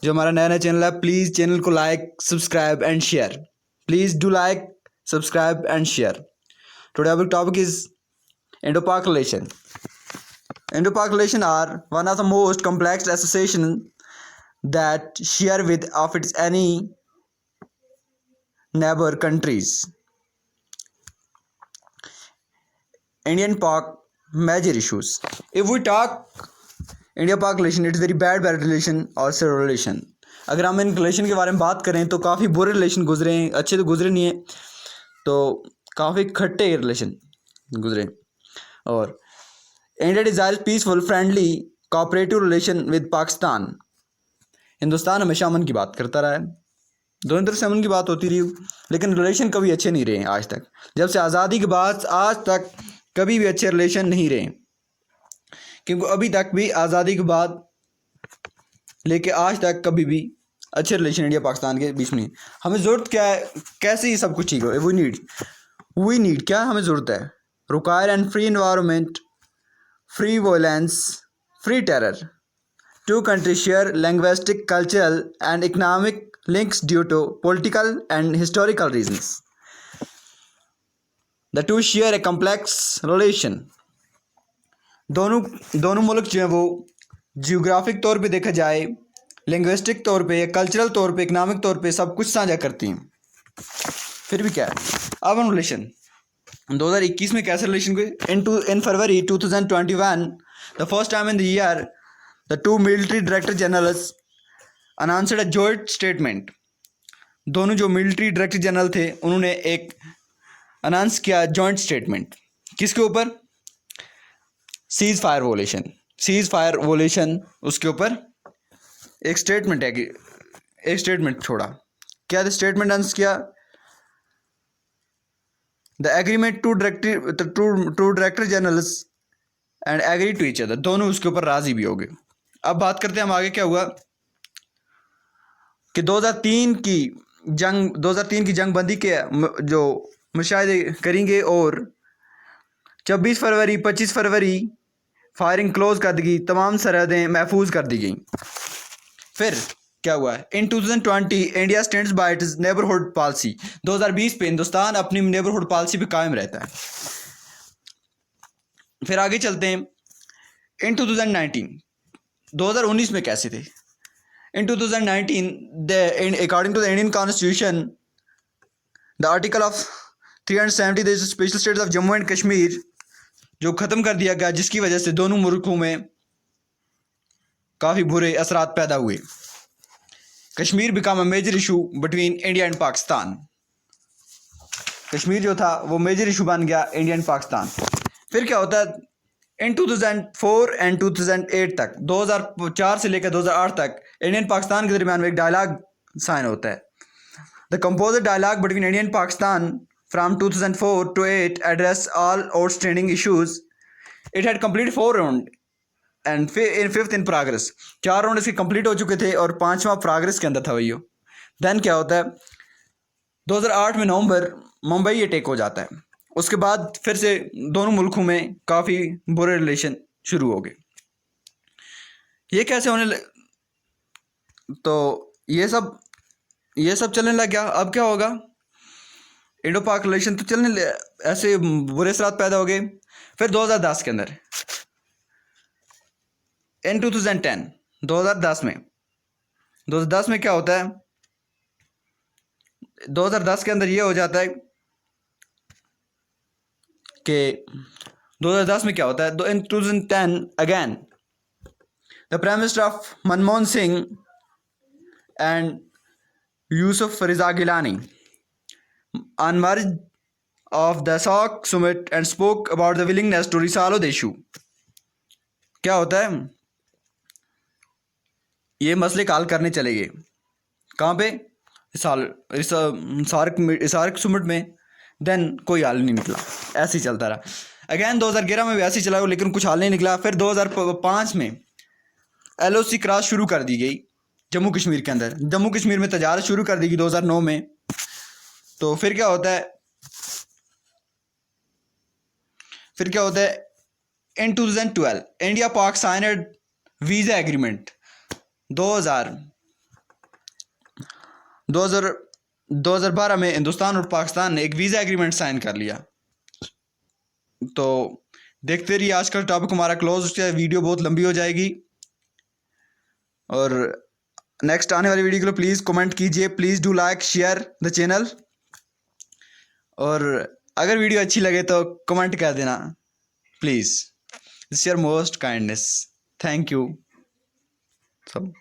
जो हमारा नया नया चैनल है, प्लीज़ चैनल को like, subscribe and share. Please do like, subscribe and share. Today our topic is Indo-Pak relation. Indo-Pak relation are one of the most complex associations that share with of its any neighbor countries. Indian-Pak major issues. If we talk India-Pak relation, it is very bad relation or zero relation. अगर हम in relation के बारे में बात करें तो काफ़ी बुरे रिलेशन गुजरे हैं, अच्छे तो गुजरे नहीं हैं, तो काफ़ी खट्टे रिलेशन गुजरे. और India desires peaceful friendly cooperative relation with Pakistan. Hindustan हमेशा अमन की बात करता रहा है, दोनों तरफ से अमन की बात होती रही, लेकिन रिलेशन कभी अच्छे नहीं रहे आज तक. जब से आज़ादी के बाद आज तक कभी भी अच्छे रिलेशन नहीं रहे, क्योंकि अभी तक भी आज़ादी के बाद लेके आज तक कभी भी अच्छे रिलेशन इंडिया पाकिस्तान के बीच में नहीं. हमें ज़रूरत क्या है, कैसे ये सब कुछ ठीक हो? वी नीड क्या हमें ज़रूरत है? Require and free environment, free violence, free terror. Two countries share linguistic, cultural, and economic links due to political and historical reasons. The two share a complex relation. दोनों मुल्क जो हैं वो जियोग्राफिक तौर पे देखा जाए, लिंग्विस्टिक तौर पे, कल्चरल तौर पे, इकनॉमिक तौर पे सब कुछ साझा करती हैं. फिर भी क्या है? अब हम रिलेशन 2021 में कैसे रिलेशन हुए? इन फरवरी 2021, the first time in the year, the two military director generals announced a joint statement. दोनों जो मिलिट्री डायरेक्टर जनरल थे उन्होंने एक अनाउंस किया जॉइंट स्टेटमेंट. किसके ऊपर? सीज फायर वोलेशन उसके ऊपर एक स्टेटमेंट है कि एक स्टेटमेंट छोड़ा. क्या स्टेटमेंट अनाउंस किया? The agreement to director generals and agree to each other. दोनों उसके ऊपर राजी भी हो गए. अब बात करते हैं हम आगे क्या हुआ कि 2003 की जंगबंदी के जो मुशाहिदे करेंगे और 26 फरवरी 25 फरवरी फायरिंग क्लोज कर दी गई, तमाम सरहदें महफूज कर दी गई. फिर क्या हुआ? इन 2020 India stands by it's neighbourhood policy. 2020 पे हिंदुस्तान अपनी नेबरहुड पॉलिसी पे कायम रहता है. फिर आगे चलते हैं. इन 2019 में कैसे थे? In 2019 according to the Indian constitution, the article of 370 the special state of Jammu and Kashmir जो ख़त्म कर दिया गया, जिसकी वजह से दोनों मुल्कों में काफ़ी बुरे असरात पैदा हुए. Kashmir become a major issue between India and Pakistan. Kashmir जो था वो मेजर इशू बन गया इंडिया एंड पाकिस्तान. फिर क्या होता है? इन 2004 एंड 2008 तक, 2004 से लेकर 2008 तक इंडियन पाकिस्तान के दरमियान में एक डायलॉग साइन होता है. The composite dialogue between India and Pakistan from 2004 to 8 address all outstanding issues. It had completed 4 rounds and fifth in progress. 4 round इसके कंप्लीट हो चुके थे और 5वां प्रोग्रेस के अंदर था वही. देन क्या होता है? 2008 में नवंबर मुंबई अटैक हो जाता है. उसके बाद फिर से दोनों मुल्कों में काफ़ी बुरे रिलेशन शुरू हो गए. ये कैसे होने तो ये सब चलने लग गया. अब क्या होगा? इंडो पाक रिलेशन तो चलने ऐसे बुरे असरात पैदा हो गए. फिर 2010 के अंदर इन 2010 में क्या होता है? 2010 के अंदर ये हो जाता है कि 2010 में क्या होता है? In 2010 again the prime minister of Manmohan Singh and Yusuf Raza Gilani unmerged of the SAARC summit and spoke about the willingness to resolve the issue. क्या होता है? ये मसले का हल करने चले गए. कहाँ पे? सार्क सुमिट में. देन कोई हल नहीं निकला, ऐसे ही चलता रहा. अगेन 2011 में भी ऐसे ही चला, लेकिन कुछ हल नहीं निकला. फिर 2005 में LOC क्रॉस शुरू कर दी गई जम्मू कश्मीर के अंदर. जम्मू कश्मीर में तजारत शुरू कर दी गई 2009 में. तो फिर क्या होता है? इन 2012 इंडिया पाक साइनड वीज़ा एग्रीमेंट. 2000 2012 में हिंदुस्तान और पाकिस्तान ने एक वीज़ा एग्रीमेंट साइन कर लिया। तो देखते रहिए, आज का टॉपिक हमारा क्लोज, उसके वीडियो बहुत लंबी हो जाएगी। और नेक्स्ट आने वाली वीडियो के लिए प्लीज़ कमेंट कीजिए, please do like share the channel. और अगर वीडियो अच्छी लगे तो कमेंट कर देना please. This your most kindness. Thank you सब।